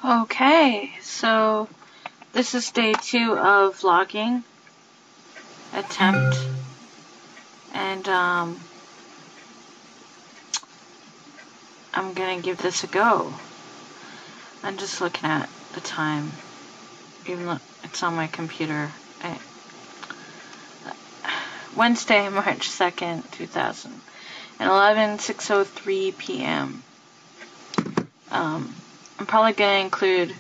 Okay, so this is day 2 of vlogging attempt, and I'm gonna give this a go. I'm just looking at the time, even though it's on my computer. Wednesday, March 2nd, 2011, 6:03 p.m. I'm probably going to include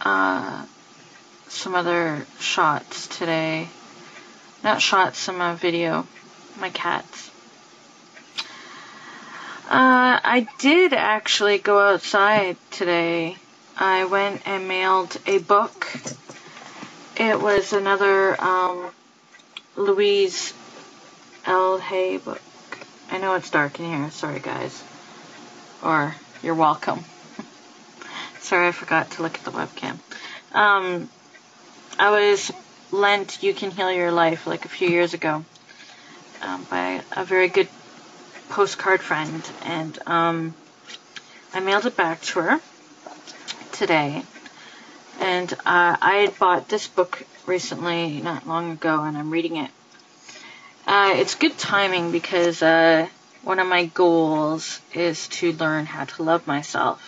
some other shots today. Not shots, some video. My cats. I did actually go outside today. I went and mailed a book. It was another Louise L. Hay book. I know it's dark in here. Sorry, guys. Or, you're welcome. Sorry, I forgot to look at the webcam. I was lent You Can Heal Your Life like a few years ago by a very good postcard friend, and I mailed it back to her today. And I had bought this book recently, not long ago, and I'm reading it. It's good timing because one of my goals is to learn how to love myself.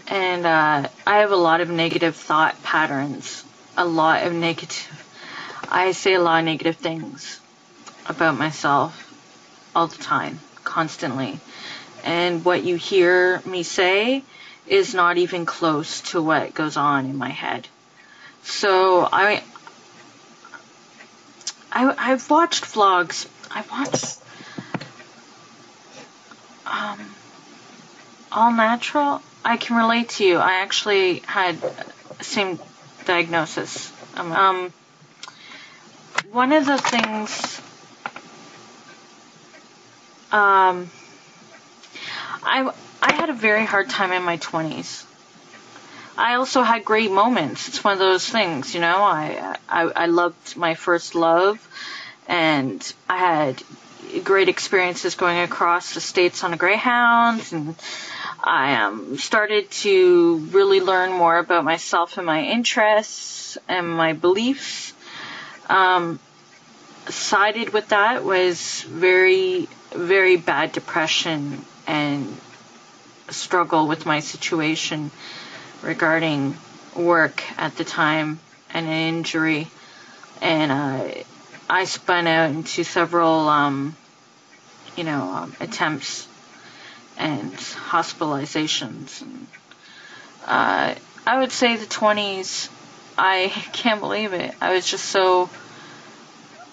And I have a lot of negative thought patterns. I say a lot of negative things about myself all the time, constantly. And what you hear me say is not even close to what goes on in my head. So I've watched vlogs. I watched All Natural. I can relate to you. I actually had the same diagnosis. One of the things I had a very hard time in my 20s. I also had great moments. It's one of those things, you know. I loved my first love, and I had great experiences going across the states on a Greyhound, and I started to really learn more about myself and my interests and my beliefs. Sided with that was very, very bad depression and struggle with my situation regarding work at the time and an injury. And I spun out into several, attempts and hospitalizations. And, I would say the 20s, I can't believe it. I was just so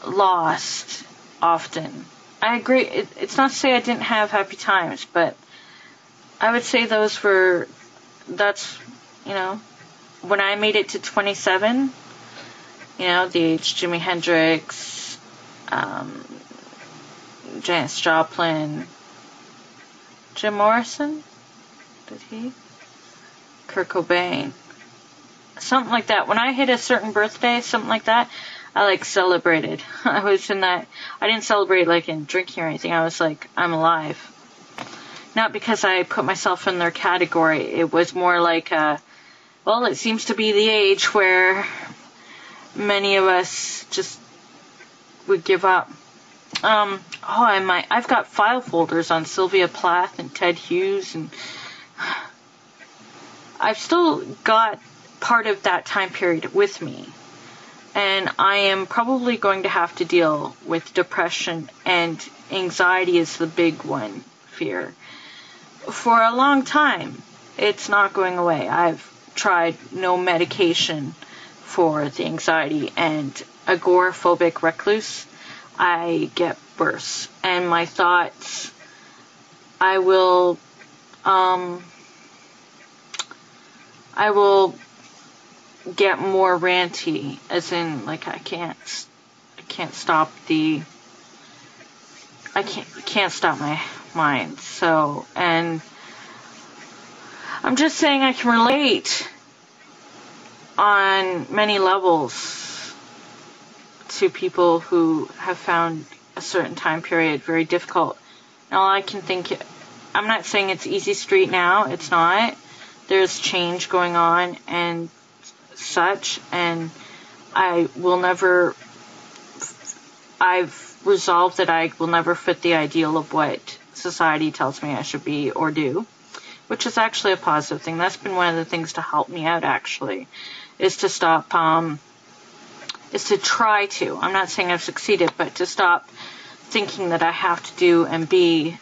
lost often. I agree. It's not to say I didn't have happy times, but I would say that's, when I made it to 27, the age Jimi Hendrix, Janis Joplin, Jim Morrison, Kurt Cobain, something like that. When I hit a certain birthday, something like that, I celebrated. I was in that. I didn't celebrate in drinking or anything. I was like, I'm alive. Not because I put myself in their category. It was more like, it seems to be the age where many of us just would give up. I've got file folders on Sylvia Plath and Ted Hughes, and I've still got part of that time period with me. And I am probably going to have to deal with depression, and anxiety is the big one, fear. For a long time, it's not going away. I've tried no medication for the anxiety, and agoraphobic recluse, I get bursts. And my thoughts, I will get more ranty, as in I can't stop my mind. So, and I'm just saying I can relate on many levels to people who have found a certain time period very difficult. And all I can think I'm not saying it's easy street now. It's not. There's change going on and such, and I've resolved that I will never fit the ideal of what society tells me I should be or do, which is actually a positive thing. That's been one of the things to help me out, actually, is to stop, is to try to, I'm not saying I've succeeded, but to stop thinking that I have to do and be,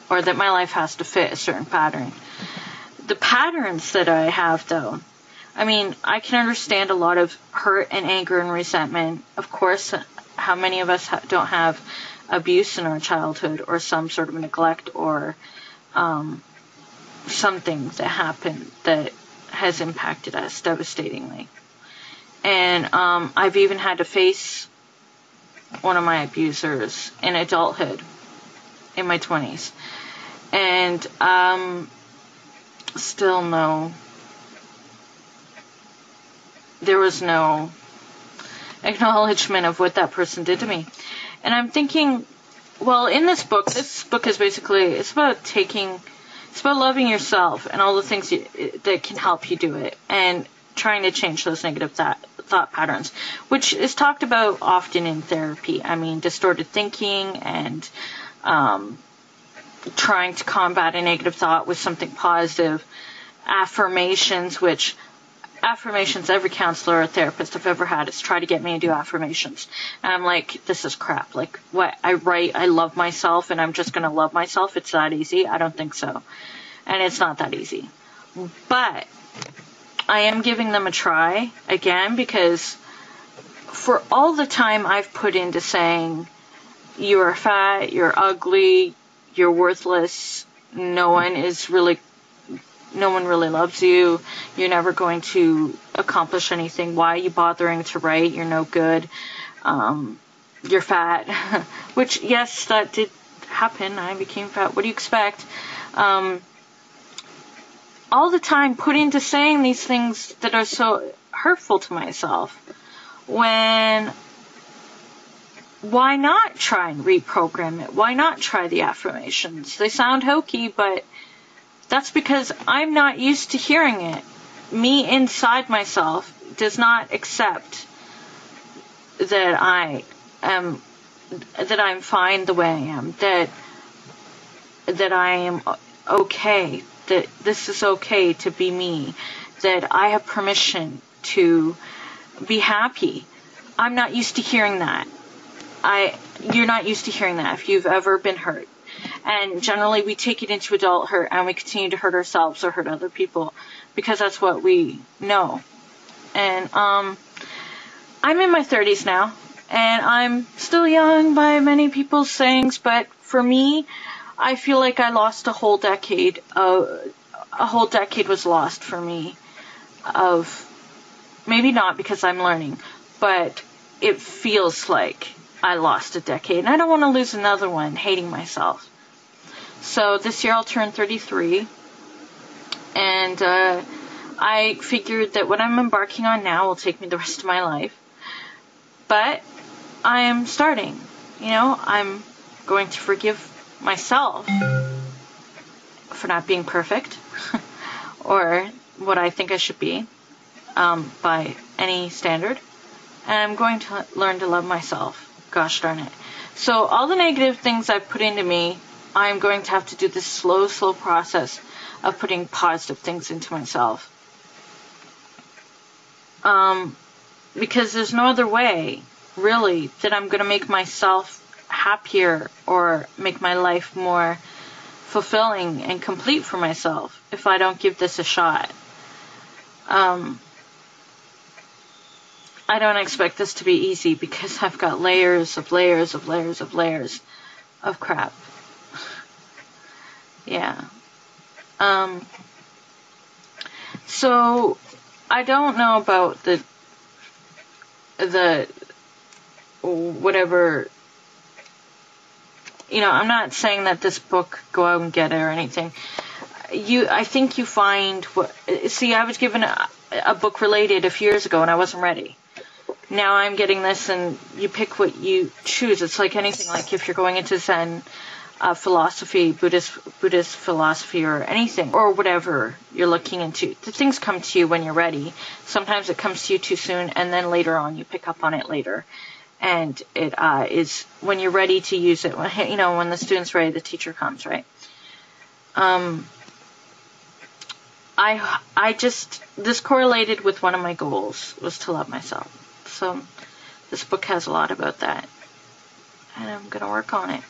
or that my life has to fit a certain pattern. The patterns that I have, though, I mean, I can understand a lot of hurt and anger and resentment. Of course, how many of us don't have abuse in our childhood or some sort of neglect or something that happened that has impacted us devastatingly. And I've even had to face one of my abusers in adulthood, in my 20s. And still there was no acknowledgement of what that person did to me. And I'm thinking, well, in this book is basically, it's about loving yourself and all the things that can help you do it, and trying to change those negative thought patterns, which is talked about often in therapy. I mean, distorted thinking and trying to combat a negative thought with something positive. Affirmations, every counselor or therapist I've ever had has tried to get me to do affirmations. And I'm like, this is crap. Like, what? I love myself and I'm just going to love myself. It's that easy? I don't think so. And it's not that easy. But I am giving them a try again, because for all the time I've put into saying, you're fat, you're ugly, you're worthless, no one really loves you, you're never going to accomplish anything, why are you bothering to write, you're no good, you're fat, which, yes, that did happen, I became fat, what do you expect? All the time put into saying these things that are so hurtful to myself, when why not try and reprogram it? Why not try the affirmations? They sound hokey, but that's because I'm not used to hearing it. Me inside myself does not accept that I'm fine the way I am, that I am okay, that this is okay to be me, that I have permission to be happy. I'm not used to hearing that. You're not used to hearing that if you've ever been hurt. And generally we take it into adult hurt and we continue to hurt ourselves or hurt other people because that's what we know. And I'm in my 30s now, and I'm still young by many people's sayings, but for me, I feel like I lost a whole decade. A whole decade was lost for me, of maybe not because I'm learning, but it feels like I lost a decade, and I don't want to lose another one hating myself. So this year I'll turn 33, and I figured that what I'm embarking on now will take me the rest of my life. But I am starting, I'm going to forgive myself for not being perfect or what I think I should be by any standard. And I'm going to learn to love myself. Gosh darn it. So all the negative things I've put into me, I'm going to have to do this slow process of putting positive things into myself. Because there's no other way, really, that I'm going to make myself happier or make my life more fulfilling and complete for myself if I don't give this a shot. I don't expect this to be easy because I've got layers of crap. Yeah. So I don't know about the whatever, I'm not saying that this book, go out and get it or anything. I think you find I was given a book related a few years ago and I wasn't ready. Now I'm getting this and you pick what you choose. It's like anything, like if you're going into Zen, philosophy, Buddhist philosophy, or anything, or whatever you're looking into. The things come to you when you're ready. Sometimes it comes to you too soon, and then later on you pick up on it later. And it is when you're ready to use it. When the student's ready, the teacher comes, right? This correlated with one of my goals, was to love myself. So this book has a lot about that. And I'm going to work on it.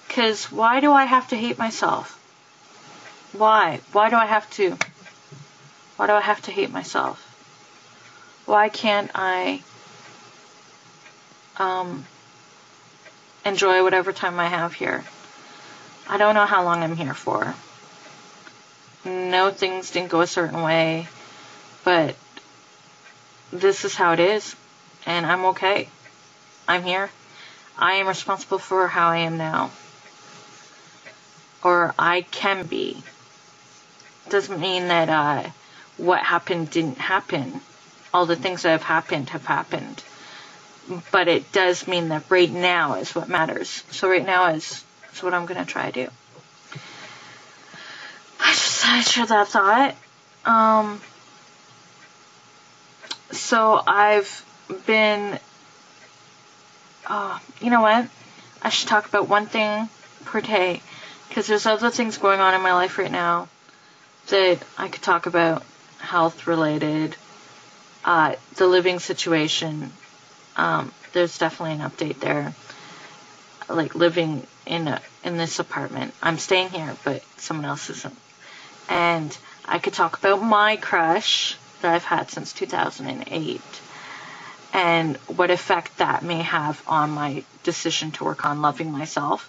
Because why do I have to hate myself? Why? Why do I have to hate myself? Why can't I enjoy whatever time I have here? I don't know how long I'm here for. No, things didn't go a certain way, but this is how it is, and I'm okay. I'm here. I am responsible for how I am now. Or I can be. Doesn't mean that what happened didn't happen. All the things that have happened. But it does mean that right now is what matters. So right now is what I'm going to try to do. I share that thought. So I've been... you know what? I should talk about one thing per day. Because there's other things going on in my life right now that I could talk about. Health related. The living situation. There's definitely an update there. Like living in this apartment. I'm staying here, but someone else isn't. And I could talk about my crush that I've had since 2008. And what effect that may have on my decision to work on loving myself.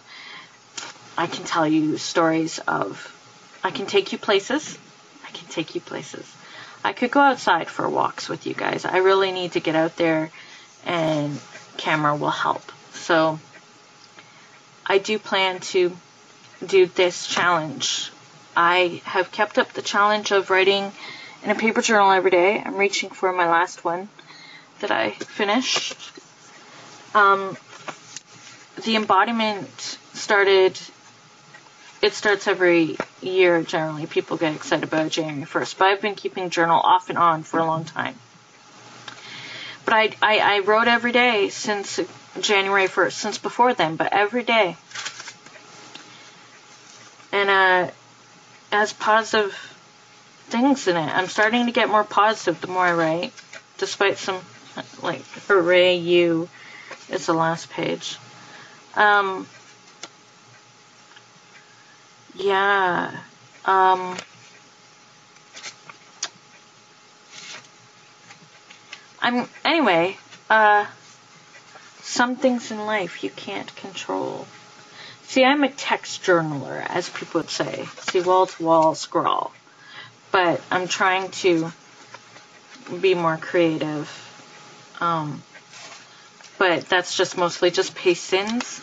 I can tell you stories of... I can take you places. I could go outside for walks with you guys. I really need to get out there, and camera will help. So I do plan to do this challenge. I have kept up the challenge of writing in a paper journal every day. I'm reaching for my last one that I finished. The embodiment started... It starts every year, generally. People get excited about January 1st. But I've been keeping journal off and on for a long time. But I wrote every day since January 1st, since before then, but every day. And has positive things in it. I'm starting to get more positive the more I write. Despite some, like, hooray you is the last page. Yeah. Anyway, some things in life you can't control. See, I'm a text journaler, as people would say. See, wall-to-wall scrawl. But I'm trying to be more creative. But that's just mostly just paste-ins.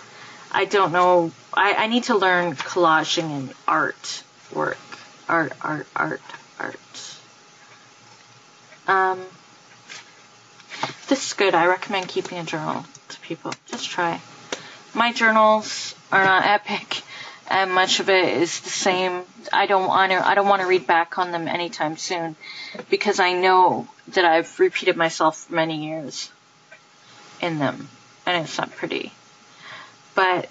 I don't know. I need to learn collaging and art. This is good. I recommend keeping a journal to people. Just try. My journals are not epic, and much of it is the same. I don't want to read back on them anytime soon, because I know that I've repeated myself for many years in them, and it's not pretty. But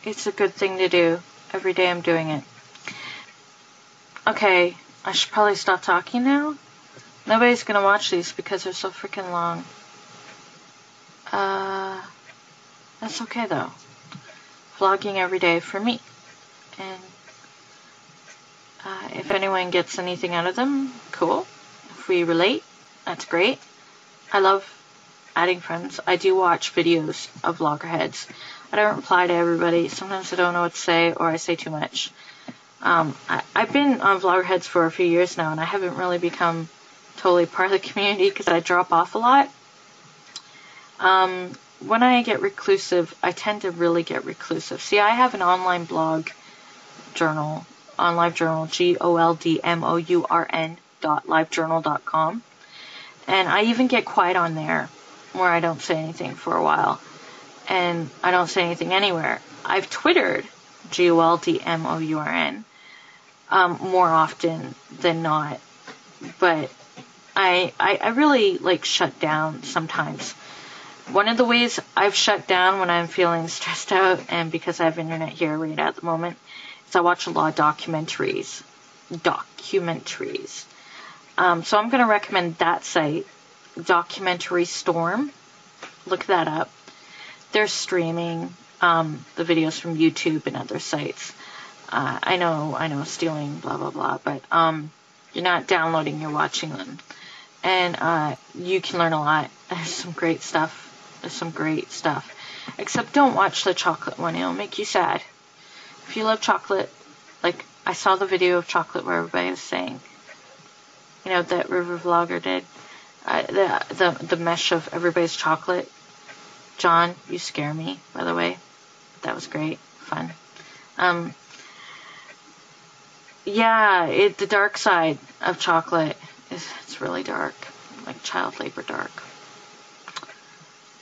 it's a good thing to do. Every day I'm doing it. Okay, I should probably stop talking now. Nobody's gonna watch these because they're so freaking long. That's okay though. Vlogging every day for me. And if anyone gets anything out of them, cool. If we relate, that's great. I love adding friends. I do watch videos of Vloggerheads. I don't reply to everybody. Sometimes I don't know what to say, or I say too much. I've been on Vloggerheads for a few years now, and I haven't really become totally part of the community because I drop off a lot. When I get reclusive, I tend to really get reclusive. See, I have an online blog journal, GoldMourn .livejournal.com. And I even get quiet on there, where I don't say anything for a while. and I don't say anything anywhere. I've Twittered, GOLDMOURN, more often than not, but I really like shut down sometimes. One of the ways I've shut down when I'm feeling stressed out, and because I have internet here right at the moment, is I watch a lot of documentaries. So I'm going to recommend that site, Documentary Storm. Look that up. They're streaming the videos from YouTube and other sites. I know, stealing, blah, blah, blah, but you're not downloading, you're watching them. And you can learn a lot. There's some great stuff. Except don't watch the chocolate one. It'll make you sad. If you love chocolate, like I saw the video of chocolate where everybody was saying, that River Vlogger did, the mesh of everybody's chocolate. John, you scare me, by the way. That was great. Fun. The dark side of chocolate it's really dark. Like child labor dark.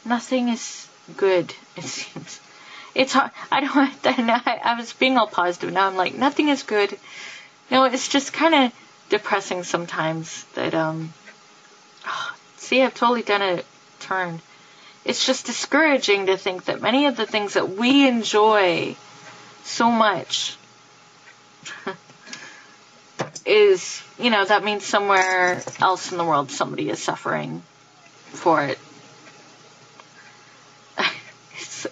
Nothing is good, it seems. It's hard. I was being all positive. Now I'm like, nothing is good. It's just kind of depressing sometimes that, see, I've totally done a turn. It's just discouraging to think that many of the things that we enjoy so much is, that means somewhere else in the world somebody is suffering for it.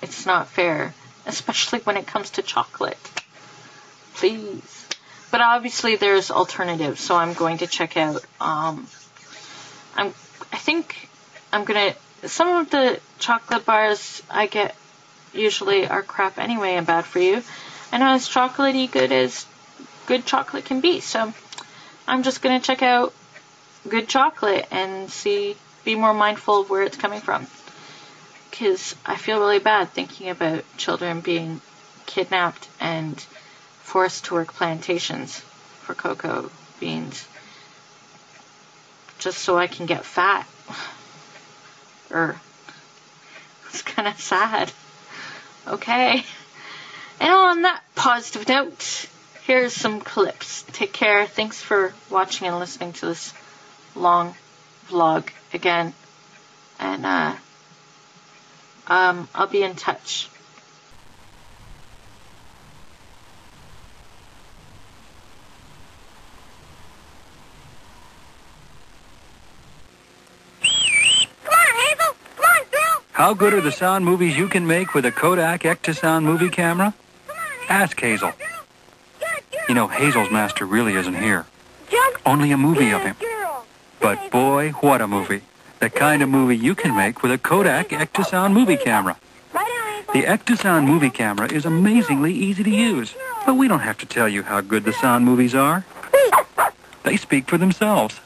It's not fair, especially when it comes to chocolate. Please. But obviously there's alternatives, so I'm going to check out, some of the chocolate bars I get usually are crap anyway and bad for you, and not as chocolatey good as good chocolate can be, so I'm just going to check out good chocolate and be more mindful of where it's coming from, because I feel really bad thinking about children being kidnapped and forced to work plantations for cocoa beans just so I can get fat. It's kind of sad. Okay. And on that positive note, here's some clips. Take care. Thanks for watching and listening to this long vlog again. And I'll be in touch. How good are the sound movies you can make with a Kodak Ectosound movie camera? Ask Hazel. Hazel's master really isn't here. Only a movie of him. But boy, what a movie. The kind of movie you can make with a Kodak Ectosound movie camera. The Ectosound movie camera is amazingly easy to use, but we don't have to tell you how good the sound movies are. They speak for themselves.